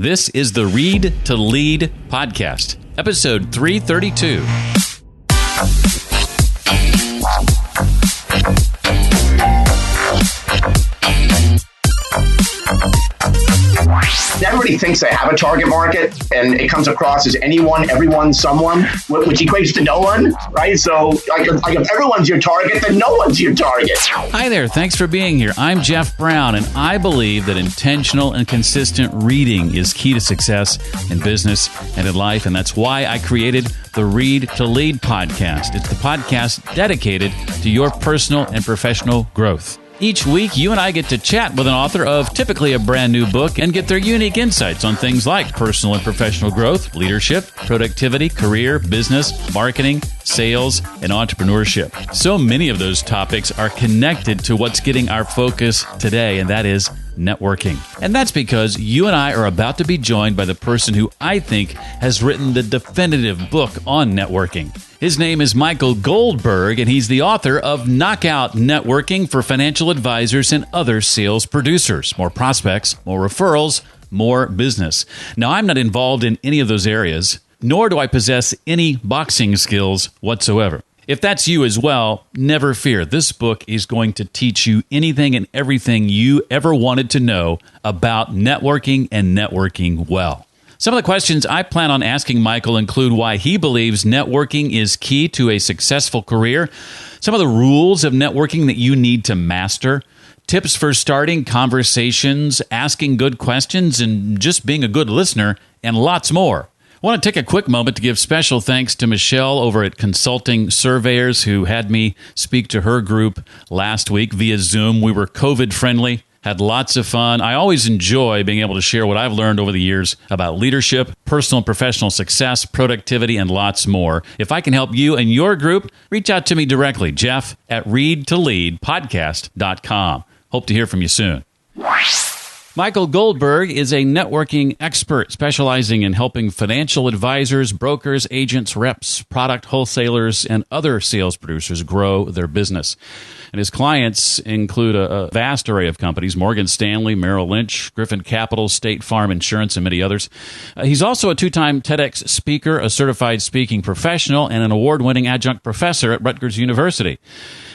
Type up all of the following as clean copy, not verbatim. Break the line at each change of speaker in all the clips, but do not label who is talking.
This is the Read to Lead podcast, episode 332.
Everybody thinks they have a target market, and it comes across as anyone, everyone, someone, which equates to no one, right? So, like if everyone's your target, then no one's your target.
Hi there. Thanks for being here. I'm Jeff Brown, and I believe that intentional and consistent reading is key to success in business and in life, and that's why I created the Read to Lead podcast. It's the podcast dedicated to your personal and professional growth. Each week, you and I get to chat with an author of typically a brand new book and get their unique insights on things like personal and professional growth, leadership, productivity, career, business, marketing, sales, and entrepreneurship. So many of those topics are connected to what's getting our focus today, and that is networking. And that's because you and I are about to be joined by the person who I think has written the definitive book on networking. His name is Michael Goldberg, and he's the author of Knockout Networking for Financial Advisors and Other Sales Producers. More prospects, more referrals, more business. Now, I'm not involved in any of those areas, nor do I possess any boxing skills whatsoever. If that's you as well, never fear. This book is going to teach you anything and everything you ever wanted to know about networking and networking well. Some of the questions I plan on asking Michael include why he believes networking is key to a successful career, some of the rules of networking that you need to master, tips for starting conversations, asking good questions, and just being a good listener, and lots more. I want to take a quick moment to give special thanks to Michelle over at Consulting Surveyors, who had me speak to her group last week via Zoom. We were COVID friendly. Had lots of fun. I always enjoy being able to share what I've learned over the years about leadership, personal and professional success, productivity, and lots more. If I can help you and your group, reach out to me directly, Jeff at readtoleadpodcast.com. Hope to hear from you soon. Michael Goldberg is a networking expert specializing in helping financial advisors, brokers, agents, reps, product wholesalers, and other sales producers grow their business. And his clients include a vast array of companies: Morgan Stanley, Merrill Lynch, Griffin Capital, State Farm Insurance, and many others. He's also a two-time TEDx speaker, a certified speaking professional, and an award-winning adjunct professor at Rutgers University.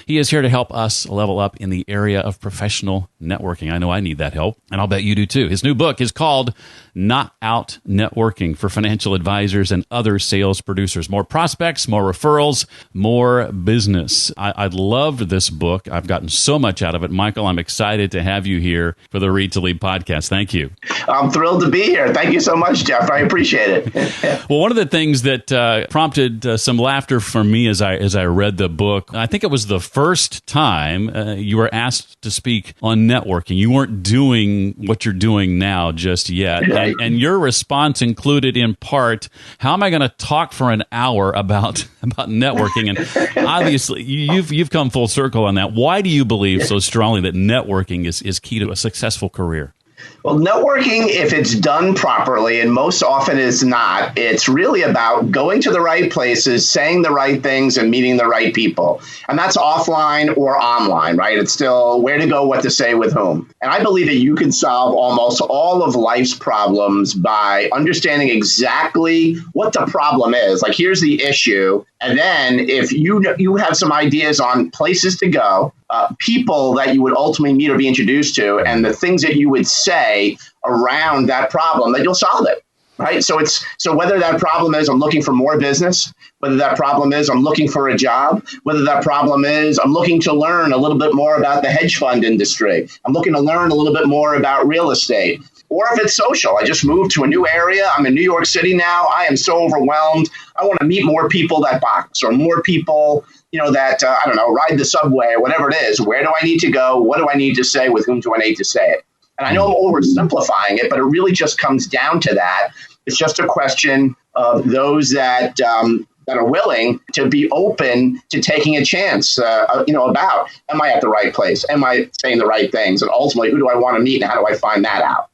He is here to help us level up in the area of professional networking. I know I need that help, and I'll bet you do too. His new book is called Knockout Networking for Financial Advisors and Other Sales Producers. More prospects, more referrals, more business. I loved this book. I've gotten so much out of it. Michael, I'm excited to have you here for the Read to Lead podcast. Thank you.
I'm thrilled to be here. Thank you so much, Jeff. I appreciate it.
Well, one of the things that prompted some laughter from me as I read the book, I think it was the first time you were asked to speak on networking. You weren't doing what you're doing now just yet. And your response included in part, how am I going to talk for an hour about networking? And obviously, you've come full circle on that. Why do you believe so strongly that networking is key to a successful career?
Well, networking, if it's done properly, and most often it's not, it's really about going to the right places, saying the right things, and meeting the right people. And that's offline or online, right? It's still where to go, what to say, with whom. And I believe that you can solve almost all of life's problems by understanding exactly what the problem is. Like, here's the issue. And then if you have some ideas on places to go, people that you would ultimately meet or be introduced to, and the things that you would say around that problem, that you'll solve it, right? So whether that problem is I'm looking for more business, whether that problem is I'm looking for a job, whether that problem is I'm looking to learn a little bit more about the hedge fund industry, I'm looking to learn a little bit more about real estate. Or if it's social, I just moved to a new area. I'm in New York City now. I am so overwhelmed. I want to meet more people that box, or more people, that, ride the subway or whatever it is. Where do I need to go? What do I need to say? With whom do I need to say it? And I know I'm oversimplifying it, but it really just comes down to that. It's just a question of those that are willing to be open to taking a chance, about, am I at the right place? Am I saying the right things? And ultimately, who do I want to meet, and how do I find that out?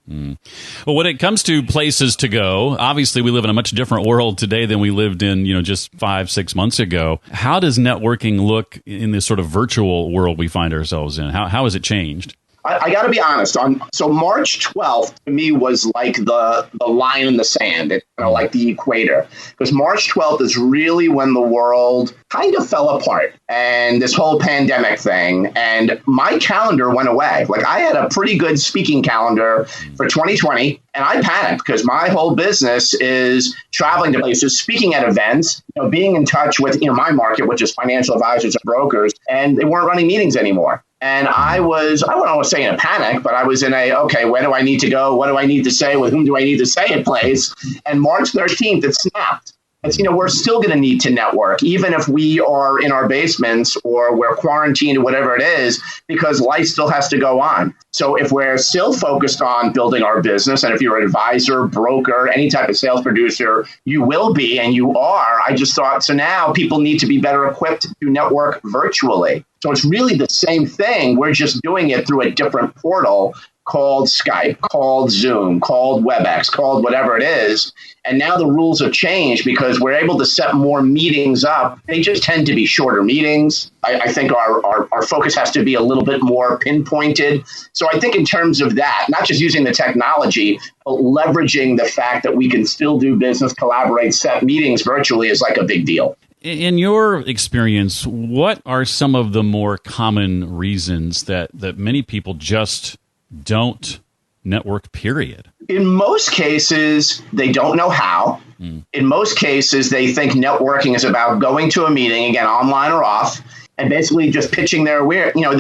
Well, when it comes to places to go, obviously we live in a much different world today than we lived in, just 5-6 months ago. How does networking look in this sort of virtual world we find ourselves in? How has it changed?
I got to be honest. So March 12th to me was like the line in the sand, like the equator, because March 12th is really when the world kind of fell apart and this whole pandemic thing, and my calendar went away. Like I had a pretty good speaking calendar for 2020, and I panicked because my whole business is traveling to places, speaking at events, being in touch with my market, which is financial advisors and brokers, and they weren't running meetings anymore. And I wouldn't want to say in a panic, but I was in okay, where do I need to go? What do I need to say? With whom do I need to say it place? And March 13th, it snapped. It's, we're still going to need to network, even if we are in our basements or we're quarantined or whatever it is, because life still has to go on. So if we're still focused on building our business, and if you're an advisor, broker, any type of sales producer, you will be, and you are. I just thought, so now people need to be better equipped to network virtually. So it's really the same thing. We're just doing it through a different portal called Skype, called Zoom, called WebEx, called whatever it is. And now the rules have changed because we're able to set more meetings up. They just tend to be shorter meetings. I think our focus has to be a little bit more pinpointed. So I think in terms of that, not just using the technology, but leveraging the fact that we can still do business, collaborate, set meetings virtually is like a big deal.
In your experience, what are some of the more common reasons that many people just don't network, period?
In most cases, they don't know how. In most cases, they think networking is about going to a meeting, again, online or off, and basically just pitching their wares. You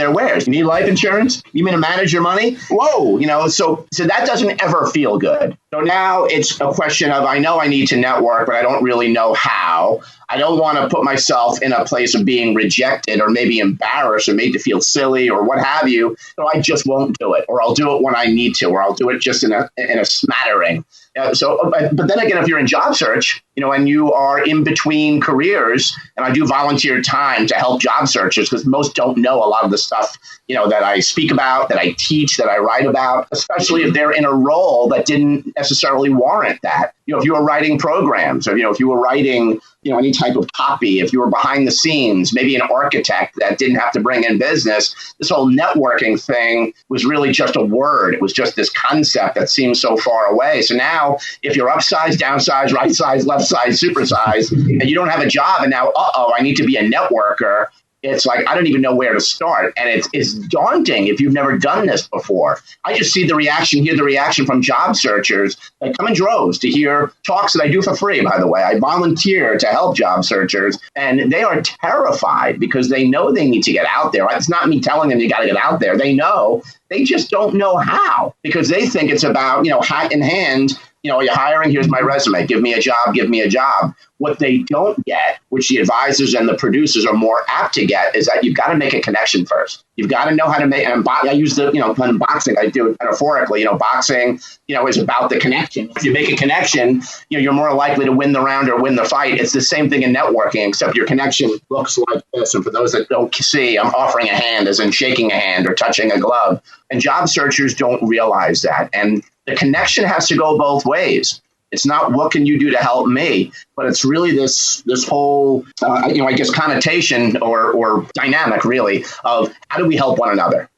need life insurance? You mean to manage your money? Whoa, so that doesn't ever feel good. So now it's a question of, I know I need to network, but I don't really know how. I don't want to put myself in a place of being rejected or maybe embarrassed or made to feel silly or what have you. So I just won't do it, or I'll do it when I need to, or I'll do it just in a smattering. But then again, if you're in job search, and you are in between careers, and I do volunteer time to help job searchers because most don't know a lot of the stuff, that I speak about, that I teach, that I write about, especially if they're in a role that didn't necessarily warrant that. If you were writing programs, or, if you were writing, any type of copy, if you were behind the scenes, maybe an architect that didn't have to bring in business, this whole networking thing was really just a word. It was just this concept that seems so far away. So now if you're upsize, downsize, right size, left size, supersize, and you don't have a job, and now, I need to be a networker, it's like, I don't even know where to start. And it's daunting if you've never done this before. I just hear the reaction from job searchers that come in droves to hear talks that I do for free, by the way. I volunteer to help job searchers, and they are terrified because they know they need to get out there. It's not me telling them you got to get out there. They know. They just don't know how, because they think it's about, hat in hand, are you hiring? Here's my resume. Give me a job. Give me a job. What they don't get, which the advisors and the producers are more apt to get, is that you've got to make a connection first. You've got to know how to make, and I use when boxing, I do it metaphorically, boxing, is about the connection. If you make a connection, you're more likely to win the round or win the fight. It's the same thing in networking, except your connection looks like this. And for those that don't see, I'm offering a hand as in shaking a hand or touching a glove. And job searchers don't realize that. And the connection has to go both ways. It's not what can you do to help me, but it's really this whole, I guess, connotation or dynamic, really, of how do we help one another?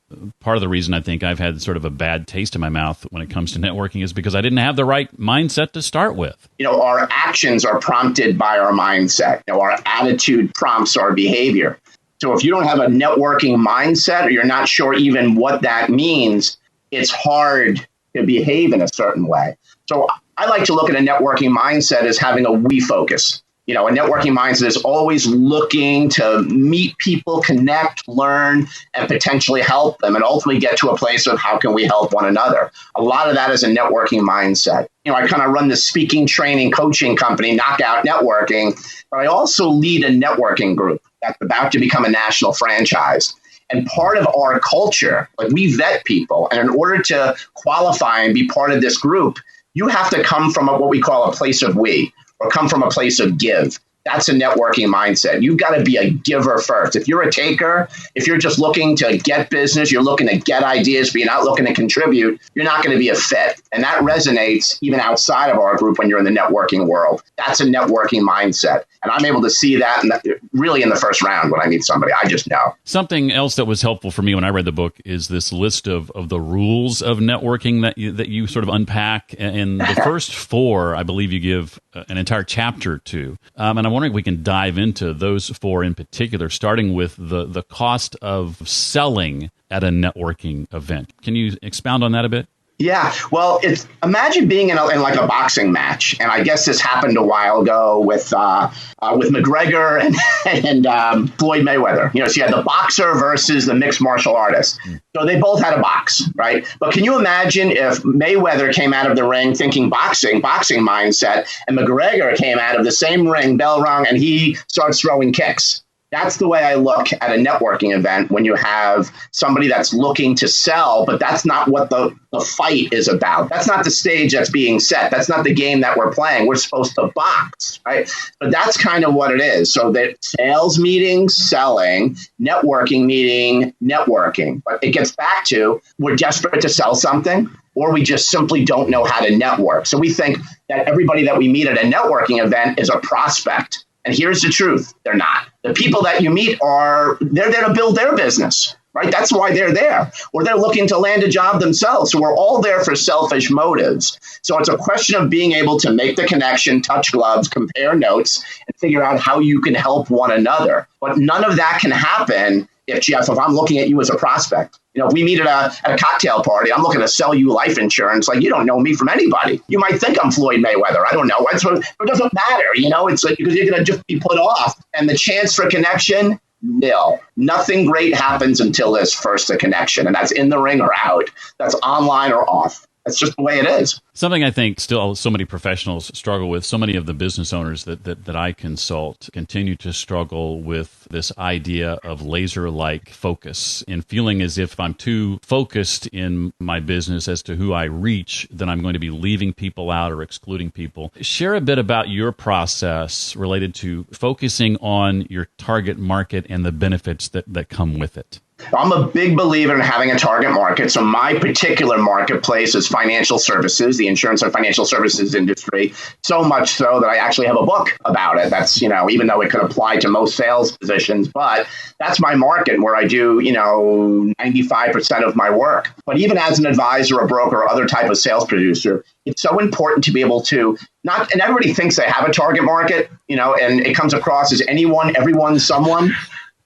Part of the reason I think I've had sort of a bad taste in my mouth when it comes to networking is because I didn't have the right mindset to start with.
Our actions are prompted by our mindset. Our attitude prompts our behavior. So if you don't have a networking mindset, or you're not sure even what that means, it's hard to behave in a certain way. So I like to look at a networking mindset as having a we focus. A networking mindset is always looking to meet people, connect, learn, and potentially help them, and ultimately get to a place of how can we help one another. A lot of that is a networking mindset. I kind of run the speaking, training, coaching company, Knockout Networking, but I also lead a networking group that's about to become a national franchise. And part of our culture, we vet people, and in order to qualify and be part of this group, you have to come from what we call a place of we, or come from a place of give. That's a networking mindset. You've got to be a giver first. If you're a taker, if you're just looking to get business, you're looking to get ideas, but you're not looking to contribute, you're not going to be a fit. And that resonates even outside of our group when you're in the networking world. That's a networking mindset. And I'm able to see that really in the first round when I meet somebody. I just know.
Something else that was helpful for me when I read the book is this list of the rules of networking that you sort of unpack. And the first 4, I believe you give an entire chapter to. And I'm wondering if we can dive into those 4 in particular, starting with the cost of selling at a networking event. Can you expound on that a bit?
Yeah, well, imagine being in like a boxing match, and I guess this happened a while ago with McGregor and Floyd Mayweather. So you had the boxer versus the mixed martial artist. So they both had a box, right? But can you imagine if Mayweather came out of the ring thinking boxing mindset, and McGregor came out of the same ring, bell rung, and he starts throwing kicks? That's the way I look at a networking event when you have somebody that's looking to sell, but that's not what the fight is about. That's not the stage that's being set. That's not the game that we're playing. We're supposed to box, right? But that's kind of what it is. So that sales meeting, selling, networking meeting, networking. But it gets back to we're desperate to sell something, or we just simply don't know how to network. So we think that everybody that we meet at a networking event is a prospect. And here's the truth. They're not. The people that you meet they're there to build their business, right? That's why they're there. Or they're looking to land a job themselves. So we're all there for selfish motives. So it's a question of being able to make the connection, touch gloves, compare notes, and figure out how you can help one another. But none of that can happen if I'm looking at you as a prospect. If we meet at a cocktail party, I'm looking to sell you life insurance. Like, you don't know me from anybody. You might think I'm Floyd Mayweather. I don't know. It doesn't matter. It's like, because you're going to just be put off. And the chance for connection, nil. Nothing great happens until there's first a connection. And that's in the ring or out. That's online or off. That's just the way it is.
Something I think still so many professionals struggle with, so many of the business owners that I consult continue to struggle with this idea of laser-like focus and feeling as if I'm too focused in my business as to who I reach, then I'm going to be leaving people out or excluding people. Share a bit about your process related to focusing on your target market and the benefits that come with it.
I'm a big believer in having a target market. So my particular marketplace is financial services, the insurance and financial services industry, so much so that I actually have a book about it. That's, even though it could apply to most sales positions, but that's my market where I do, 95% of my work. But even as an advisor, a broker, or other type of sales producer, it's so important to be able to and everybody thinks they have a target market, and it comes across as anyone, everyone, someone,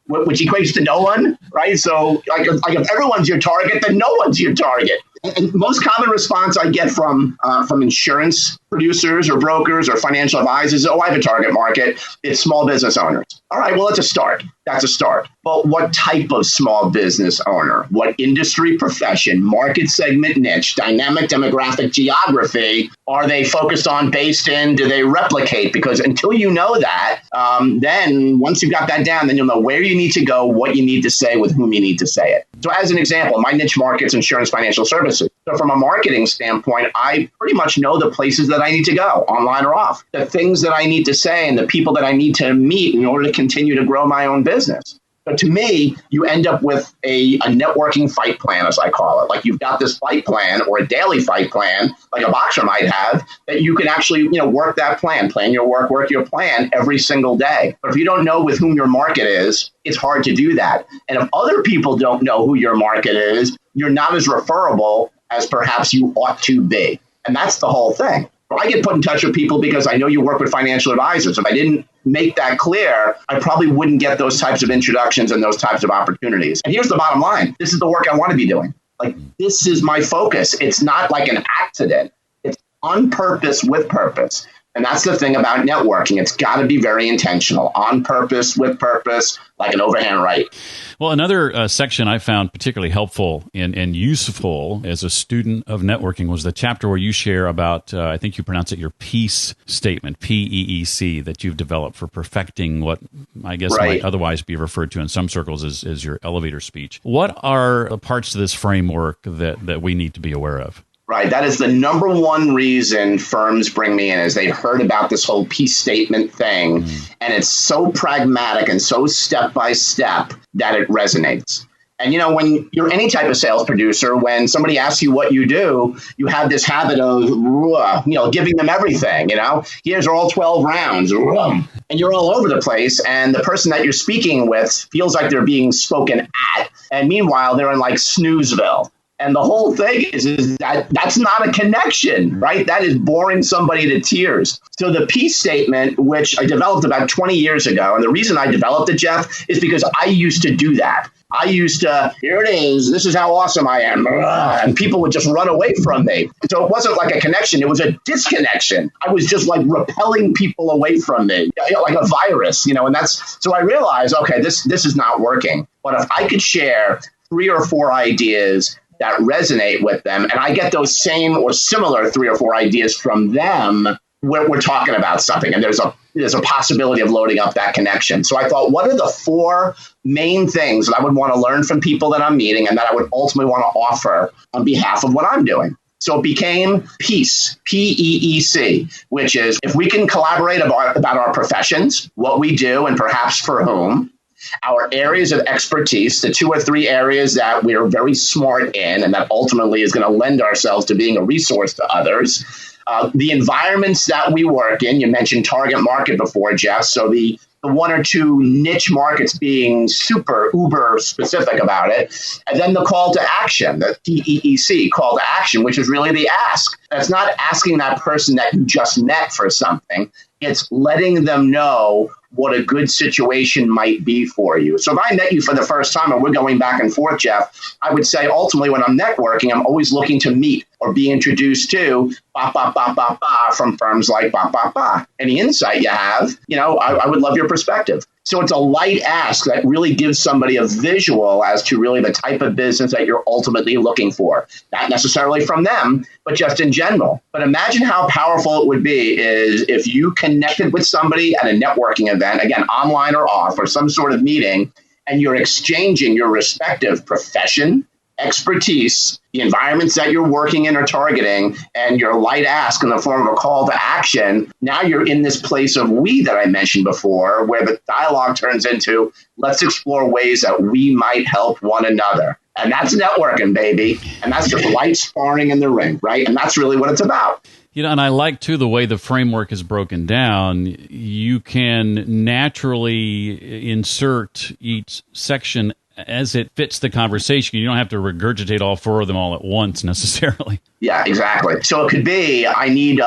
which equates to no one, right? So like if everyone's your target, then no one's your target. And most common response I get from insurance producers or brokers or financial advisors, I have a target market. It's small business owners. All right, well, that's a start. That's a start. But what type of small business owner? What industry, profession, market segment, niche, dynamic, demographic, geography are they focused on, based in? Do they replicate? Because until you know that, then once you've got that down, then you'll know where you need to go, what you need to say, with whom you need to say it. So as an example, my niche market's insurance, financial services. So from a marketing standpoint, I pretty much know the places that I need to go, online or off, the things that I need to say and the people that I need to meet in order to continue to grow my own business. But to me, you end up with a networking fight plan, as I call it. Like you've got this fight plan or a daily fight plan, like a boxer might have, that you can actually, work that plan your work your plan every single day. But if you don't know with whom your market is, it's hard to do that. And if other people don't know who your market is, you're not as referable as perhaps you ought to be. And that's the whole thing. I get put in touch with people because I know you work with financial advisors. If I didn't make that clear, I probably wouldn't get those types of introductions and those types of opportunities. And here's the bottom line. This is the work I want to be doing. Like, this is my focus. It's not like an accident. It's on purpose with purpose. And that's the thing about networking. It's got to be very intentional, on purpose, with purpose, like an overhand right.
Well, another section I found particularly helpful and useful as a student of networking was the chapter where you share about, I think you pronounce it your PEACE statement, PEEC, that you've developed for perfecting what I guess might otherwise be referred to in some circles as your elevator speech. What are the parts of this framework that we need to be aware of?
Right. That is the number one reason firms bring me in, is they've heard about this whole peace statement thing. And it's so pragmatic and so step by step that it resonates. And, when you're any type of sales producer, when somebody asks you what you do, you have this habit of, giving them everything, here's all 12 rounds, and you're all over the place. And the person that you're speaking with feels like they're being spoken at. And meanwhile, they're in like Snoozeville. And the whole thing is that that's not a connection, right? That is boring somebody to tears. So the peace statement, which I developed about 20 years ago, and the reason I developed it, Jeff, is because I used to do that. I used to, here it is, this is how awesome I am. And people would just run away from me. So it wasn't like a connection, it was a disconnection. I was just like repelling people away from me, like a virus, and that's, so I realized, okay, this is not working. But if I could share 3 or 4 ideas that resonate with them, and I get those same or similar 3 or 4 ideas from them, we're talking about something, and there's a possibility of loading up that connection. So I thought, what are the 4 main things that I would want to learn from people that I'm meeting and that I would ultimately want to offer on behalf of what I'm doing? So it became PEACE, P-E-E-C, which is if we can collaborate about our professions, what we do, and perhaps for whom, our areas of expertise, the 2 or 3 areas that we are very smart in, and that ultimately is going to lend ourselves to being a resource to others. The environments that we work in, you mentioned target market before, Jeff. So the 1 or 2 niche markets being super uber specific about it. And then the call to action, the TEEC, call to action, which is really the ask. It's not asking that person that you just met for something. It's letting them know what a good situation might be for you. So if I met you for the first time and we're going back and forth, Jeff, I would say ultimately when I'm networking, I'm always looking to meet or be introduced to from firms like Any insight you have, I would love your perspective. So it's a light ask that really gives somebody a visual as to really the type of business that you're ultimately looking for. Not necessarily from them, but just in general. But imagine how powerful it would be is if you connected with somebody at a networking event, again, online or off, or some sort of meeting, and you're exchanging your respective profession, expertise, the environments that you're working in or targeting, and your light ask in the form of a call to action. Now you're in this place of we that I mentioned before, where the dialogue turns into let's explore ways that we might help one another. And that's networking, baby. And that's just light sparring in the ring, right? And that's really what it's about.
And I like, too, the way the framework is broken down. You can naturally insert each section as it fits the conversation. You don't have to regurgitate all 4 of them all at once necessarily.
Yeah, exactly. So it could be, I need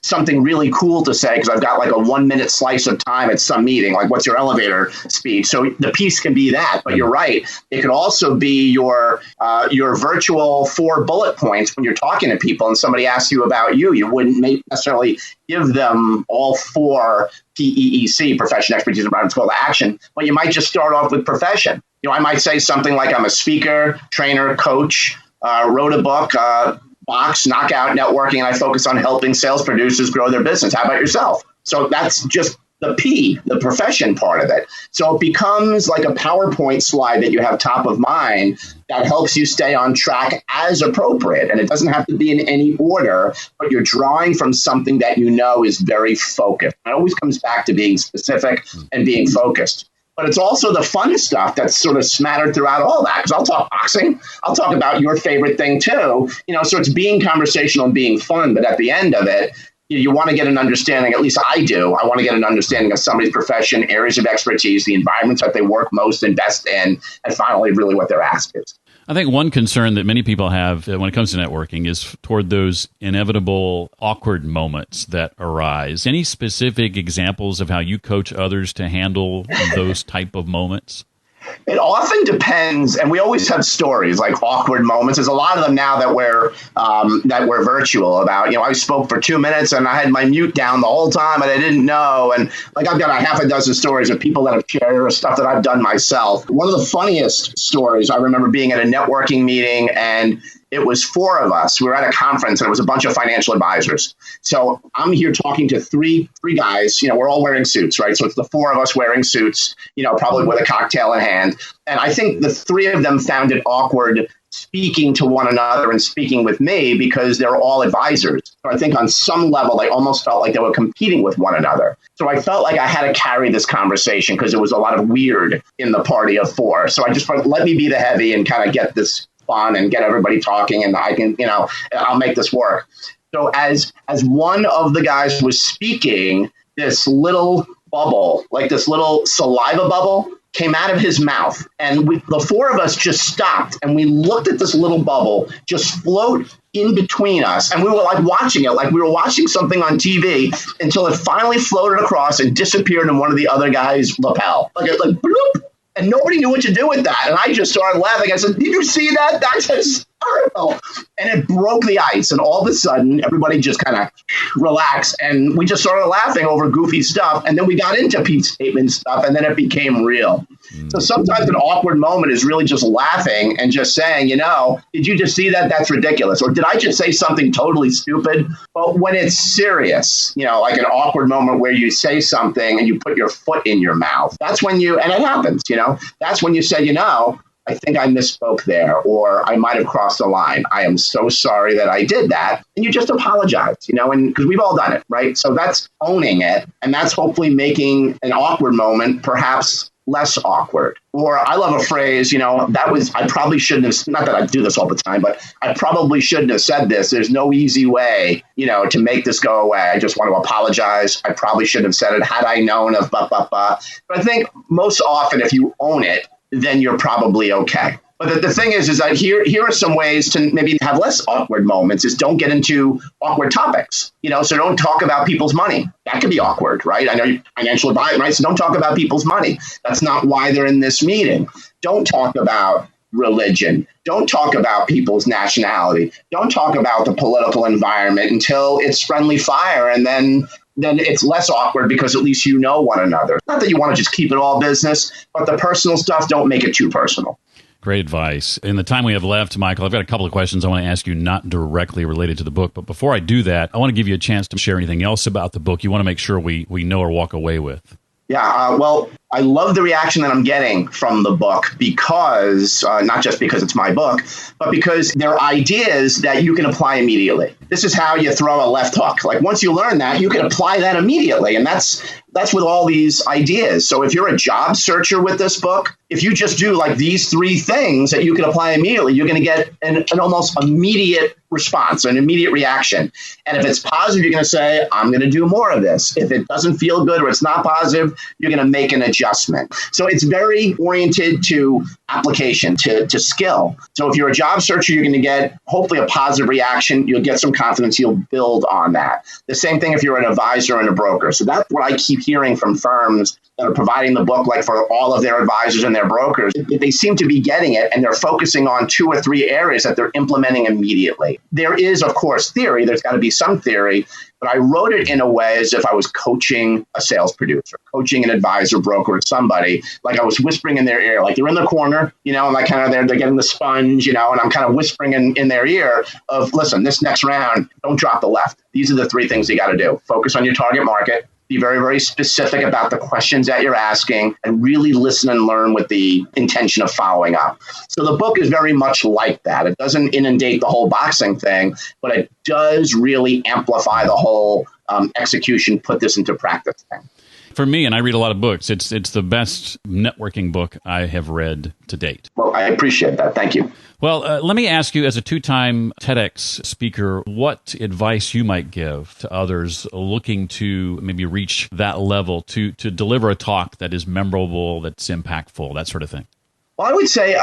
something really cool to say because I've got like a 1-minute slice of time at some meeting. Like, what's your elevator speech? So the piece can be that. But you're right. It could also be your virtual 4 bullet points when you're talking to people and somebody asks you about you. You wouldn't necessarily give them all 4 PEEC, profession, expertise, environment, call to action, but you might just start off with profession. I might say something like I'm a speaker, trainer, coach, wrote a book, Box, Knockout Networking, and I focus on helping sales producers grow their business. How about yourself? So that's just the P, the profession part of it. So it becomes like a PowerPoint slide that you have top of mind that helps you stay on track as appropriate. And it doesn't have to be in any order, but you're drawing from something that you know is very focused. It always comes back to being specific and being focused. But it's also the fun stuff that's sort of smattered throughout all that. Because I'll talk boxing. I'll talk about your favorite thing, too. So it's being conversational and being fun. But at the end of it, you want to get an understanding, at least I do. I want to get an understanding of somebody's profession, areas of expertise, the environments that they work most and best in, and finally, really what their ask is.
I think one concern that many people have when it comes to networking is toward those inevitable awkward moments that arise. Any specific examples of how you coach others to handle those type of moments?
It often depends, and we always have stories like awkward moments. There's a lot of them now that we're virtual about. I spoke for 2 minutes and I had my mute down the whole time and I didn't know. And like I've got a half a dozen stories of people that have shared stuff that I've done myself. One of the funniest stories I remember being at a networking meeting and it was 4 of us. We were at a conference and it was a bunch of financial advisors. So I'm here talking to three guys. We're all wearing suits, right? So it's the 4 of us wearing suits, probably with a cocktail in hand. And I think the 3 of them found it awkward speaking to one another and speaking with me because they're all advisors. So I think on some level, they almost felt like they were competing with one another. So I felt like I had to carry this conversation because there was a lot of weird in the party of four. So I just thought, let me be the heavy and kind of get this fun and get everybody talking, and I can, I'll make this work. So as one of the guys was speaking, this little bubble, like this little saliva bubble, came out of his mouth. And the four of us just stopped and we looked at this little bubble just float in between us. And we were like watching it, like we were watching something on TV, until it finally floated across and disappeared in one of the other guys' lapel. Like bloop. And nobody knew what to do with that. And I just started laughing. I said, did you see that? That's hysterical. And it broke the ice. And all of a sudden, everybody just kind of relaxed. And we just started laughing over goofy stuff. And then we got into Pete's statement stuff. And then it became real. So sometimes an awkward moment is really just laughing and just saying, did you just see that? That's ridiculous. Or did I just say something totally stupid? But when it's serious, like an awkward moment where you say something and you put your foot in your mouth, that's when and it happens, that's when you say, I think I misspoke there, or I might have crossed the line. I am so sorry that I did that. And you just apologize, and because we've all done it, right? So that's owning it. And that's hopefully making an awkward moment perhaps less awkward. Or I love a phrase, I probably shouldn't have, not that I do this all the time, but I probably shouldn't have said this. There's no easy way, to make this go away. I just want to apologize. I probably shouldn't have said it had I known of blah, blah, blah. But I think most often if you own it, then you're probably okay. But the thing is that here are some ways to maybe have less awkward moments is don't get into awkward topics, so don't talk about people's money. That could be awkward, right? I know you're financial advisor, right? So don't talk about people's money. That's not why they're in this meeting. Don't talk about religion. Don't talk about people's nationality. Don't talk about the political environment until it's friendly fire, and then it's less awkward because at least you know one another. Not that you want to just keep it all business, but the personal stuff, don't make it too personal.
Great advice. In the time we have left, Michael, I've got a couple of questions I want to ask you not directly related to the book. But before I do that, I want to give you a chance to share anything else about the book you want to make sure we know or walk away with.
Yeah, well, I love the reaction that I'm getting from the book because, not just because it's my book, but because they're ideas that you can apply immediately. This is how you throw a left hook. Like once you learn that, you can apply that immediately. And that's with all these ideas. So if you're a job searcher with this book, if you just do like these three things that you can apply immediately, you're going to get an almost immediate response, an immediate reaction. And if it's positive, you're going to say, I'm going to do more of this. If it doesn't feel good or it's not positive, you're going to make an adjustment. So it's very oriented to application, to skill. So if you're a job searcher, you're going to get hopefully a positive reaction. You'll get some confidence. You'll build on that. The same thing if you're an advisor and a broker. So that's what I keep hearing from firms that are providing the book, like for all of their advisors and their brokers. They seem to be getting it, and they're focusing on 2 or 3 areas that they're implementing immediately. There is, of course, theory. There's got to be some theory, but I wrote it in a way as if I was coaching a sales producer, coaching an advisor, broker, or somebody. Like I was whispering in their ear, like they're in the corner, and like kind of they're getting the sponge, and I'm kind of whispering in their ear of, listen, this next round, don't drop the left. These are the 3 things you got to do. Focus on your target market. Be very, very specific about the questions that you're asking and really listen and learn with the intention of following up. So the book is very much like that. It doesn't inundate the whole boxing thing, but it does really amplify the whole execution, put this into practice thing.
For me, and I read a lot of books, it's the best networking book I have read to date.
Well, I appreciate that. Thank you.
Well, let me ask you, as a 2-time TEDx speaker, what advice you might give to others looking to maybe reach that level, to deliver a talk that is memorable, that's impactful, that sort of thing.
Well, I would say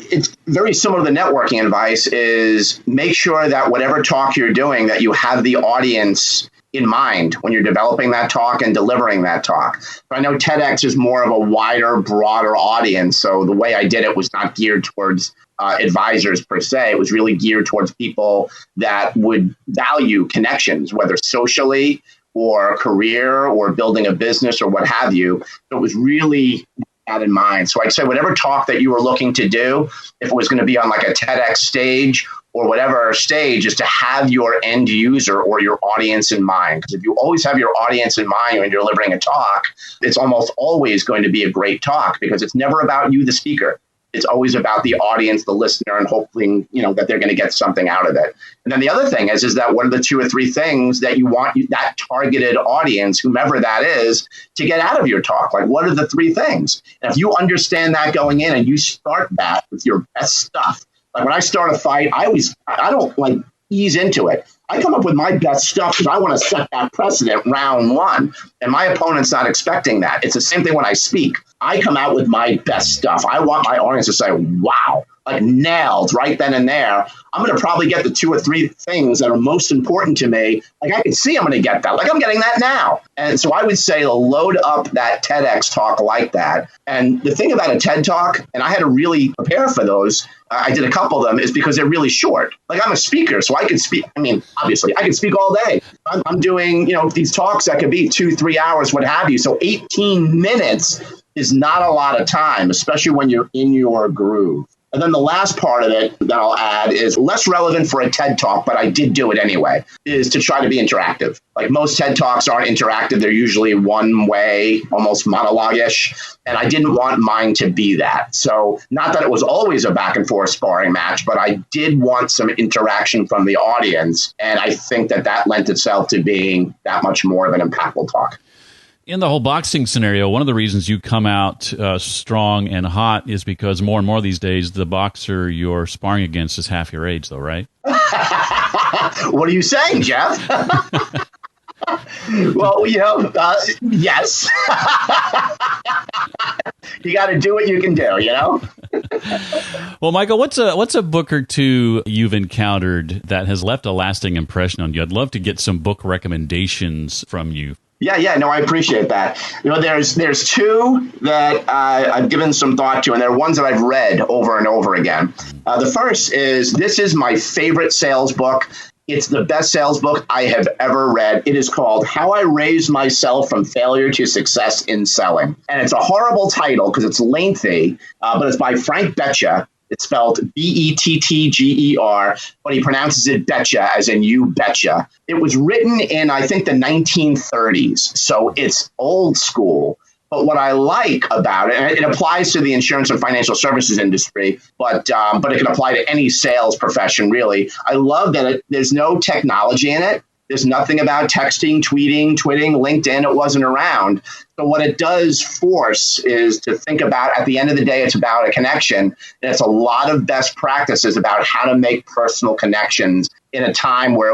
it's very similar to the networking advice is make sure that whatever talk you're doing, that you have the audience in mind when you're developing that talk and delivering that talk. But I know TEDx is more of a wider, broader audience. So the way I did it was not geared towards advisors per se. It was really geared towards people that would value connections, whether socially or career or building a business or what have you. So it was really that in mind. So I'd say whatever talk that you were looking to do, if it was going to be on like a TEDx stage or whatever stage, is to have your end user or your audience in mind. Because if you always have your audience in mind when you're delivering a talk, it's almost always going to be a great talk because it's never about you, the speaker. It's always about the audience, the listener, and hoping, that they're going to get something out of it. And then the other thing is that what are the 2 or 3 things that you want that targeted audience, whomever that is, to get out of your talk? Like, what are the 3 things? And if you understand that going in and you start that with your best stuff, like when I start a fight, I don't like ease into it. I come up with my best stuff because I want to set that precedent round 1. And my opponent's not expecting that. It's the same thing when I speak. I come out with my best stuff. I want my audience to say, wow, like nailed right then and there. I'm going to probably get the 2 or 3 things that are most important to me. Like I can see I'm going to get that. Like I'm getting that now. And so I would say to load up that TEDx talk like that. And the thing about a TED talk, and I had to really prepare for those, I did a couple of them, is because they're really short. Like I'm a speaker, so I can speak. I mean, obviously, I can speak all day. I'm doing, these talks that could be 2-3 hours, what have you. So 18 minutes is not a lot of time, especially when you're in your groove. And then the last part of it that I'll add is less relevant for a TED Talk, but I did do it anyway, is to try to be interactive. Like most TED Talks aren't interactive. They're usually one way, almost monologue-ish. And I didn't want mine to be that. So not that it was always a back and forth sparring match, but I did want some interaction from the audience. And I think that lent itself to being that much more of an impactful talk.
In the whole boxing scenario, one of the reasons you come out strong and hot is because more and more these days, the boxer you're sparring against is half your age, though, right?
What are you saying, Jeff? Well, yes. You got to do what you can do,
Well, Michael, what's a book or 2 you've encountered that has left a lasting impression on you? I'd love to get some book recommendations from you.
Yeah, no, I appreciate that. There's 2 that I've given some thought to, and they're ones that I've read over and over again. The first this is my favorite sales book. It's the best sales book I have ever read. It is called How I Raised Myself from Failure to Success in Selling. And it's a horrible title because it's lengthy, but it's by Frank Betcha. It's spelled Bettger, but he pronounces it betcha, as in you betcha. It was written in, I think, the 1930s, so it's old school. But what I like about it, and it applies to the insurance and financial services industry, but it can apply to any sales profession, really. I love that there's no technology in it. There's nothing about texting, tweeting, twitting, LinkedIn. It wasn't around. So what it does force is to think about, at the end of the day, it's about a connection. And it's a lot of best practices about how to make personal connections in a time where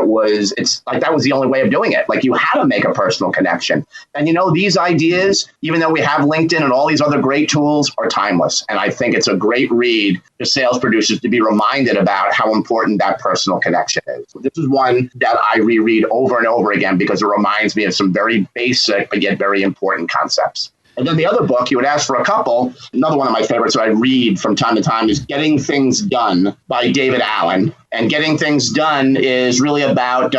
it's like that was the only way of doing it. Like you had to make a personal connection. And these ideas, even though we have LinkedIn and all these other great tools, are timeless. And I think it's a great read for sales producers to be reminded about how important that personal connection is. This is one that I reread over and over again because it reminds me of some very basic but yet very important concepts. And then the other book, you would ask for a couple. Another one of my favorites that I read from time to time is Getting Things Done by David Allen. And getting things done is really about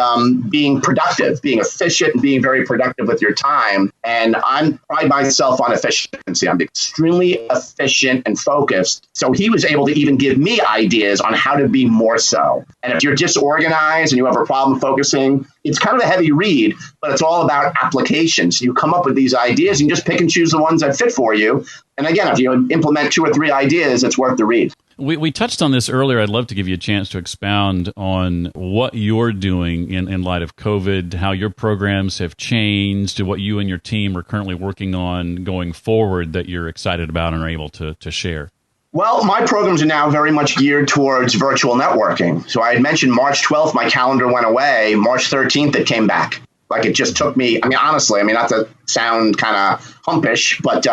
being productive, being efficient, and being very productive with your time. And I pride myself on efficiency. I'm extremely efficient and focused. So he was able to even give me ideas on how to be more so. And if you're disorganized and you have a problem focusing, it's kind of a heavy read, but it's all about applications. You come up with these ideas and you just pick and choose the ones that fit for you. And again, if you implement 2 or 3 ideas, it's worth the read.
We touched on this earlier. I'd love to give you a chance to expound on what you're doing in light of COVID, how your programs have changed, what you and your team are currently working on going forward that you're excited about and are able to share.
Well, my programs are now very much geared towards virtual networking. So I had mentioned March 12th, my calendar went away. March 13th, it came back. Like it just took me, honestly, not to sound kind of humpish, but,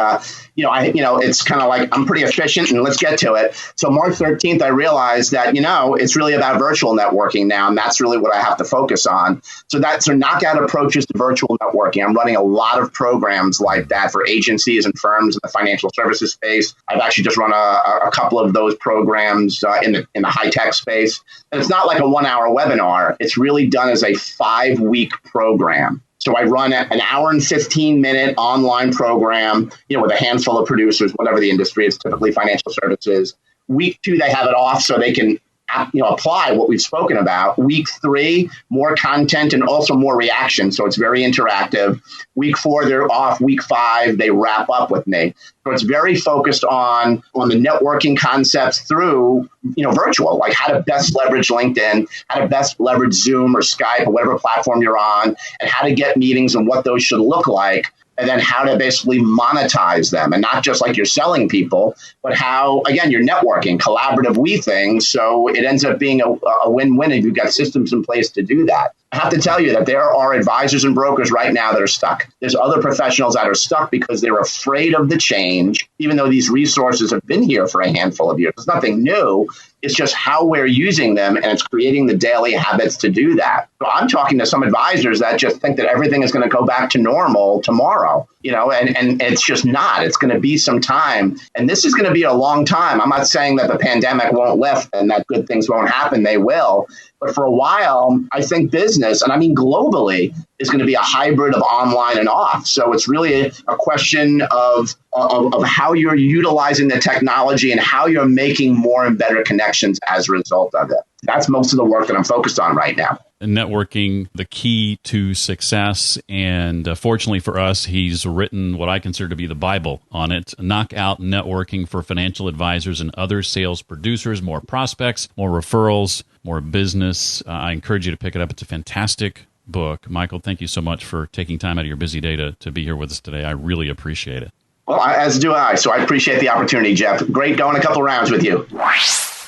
it's kind of like I'm pretty efficient and let's get to it. So March 13th, I realized that, it's really about virtual networking now. And that's really what I have to focus on. So knockout approaches to virtual networking. I'm running a lot of programs like that for agencies and firms in the financial services space. I've actually just run a couple of those programs in the high tech space. And it's not like a 1-hour webinar. It's really done as a 5-week program. So I run an hour and 15-minute online program, with a handful of producers, whatever the industry is, typically financial services. Week 2, they have it off so they can apply what we've spoken about. Week 3, more content and also more reaction. So it's very interactive. Week 4, they're off. Week 5, they wrap up with me. So it's very focused on the networking concepts through, virtual, like how to best leverage LinkedIn, how to best leverage Zoom or Skype or whatever platform you're on, and how to get meetings and what those should look like. And then how to basically monetize them, and not just like you're selling people, but how, again, you're networking, collaborative things. So it ends up being a win-win if you've got systems in place to do that. I have to tell you that there are advisors and brokers right now that are stuck. There's other professionals that are stuck because they're afraid of the change, even though these resources have been here for a handful of years. It's nothing new. It's just how we're using them, and it's creating the daily habits to do that. So I'm talking to some advisors that just think that everything is going to go back to normal tomorrow, and it's just not. It's going to be some time, and this is going to be a long time. I'm not saying that the pandemic won't lift and that good things won't happen. They will. But for a while, I think business, and I mean globally, is going to be a hybrid of online and off. So it's really a question of how you're utilizing the technology and how you're making more and better connections as a result of it. That's most of the work that I'm focused on right now.
Networking, the key to success. And fortunately for us, he's written what I consider to be the Bible on it. Knockout networking for financial advisors and other sales producers, more prospects, more referrals, more business. I encourage you to pick it up. It's a fantastic book. Michael, thank you so much for taking time out of your busy day to be here with us today. I really appreciate it.
Well, as do I. So I appreciate the opportunity, Jeff. Great going a couple rounds with you.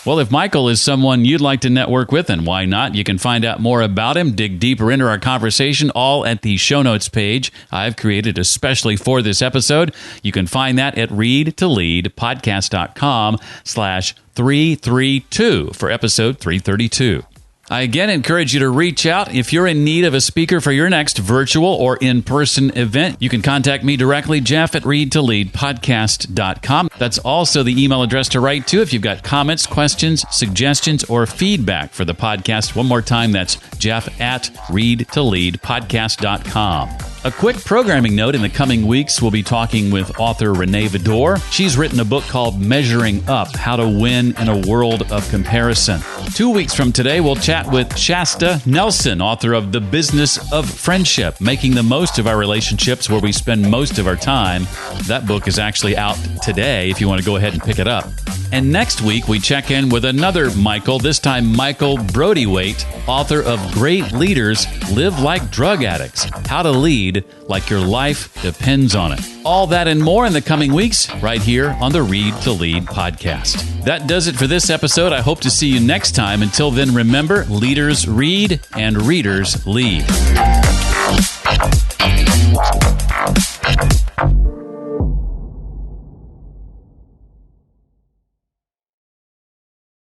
Well, if Michael is someone you'd like to network with, then why not? You can find out more about him, dig deeper into our conversation, all at the show notes page I've created especially for this episode. You can find that at readtoleadpodcast.com/332 for episode 332. I again encourage you to reach out. If you're in need of a speaker for your next virtual or in-person event, you can contact me directly, Jeff at readtoleadpodcast.com. That's also the email address to write to if you've got comments, questions, suggestions, or feedback for the podcast. One more time, that's Jeff at readtoleadpodcast.com. A quick programming note, in the coming weeks, we'll be talking with author Renee Vidor. She's written a book called Measuring Up, How to Win in a World of Comparison. 2 weeks from today, we'll chat with Shasta Nelson, author of The Business of Friendship, Making the Most of Our Relationships Where We Spend Most of Our Time. That book is actually out today if you want to go ahead and pick it up. And next week, we check in with another Michael, this time Michael Brodywaite, author of Great Leaders Live Like Drug Addicts, How to Lead Like Your Life Depends on It. All that and more in the coming weeks, right here on the Read to Lead podcast. That does it for this episode. I hope to see you next time. Until then, remember, leaders read and readers lead.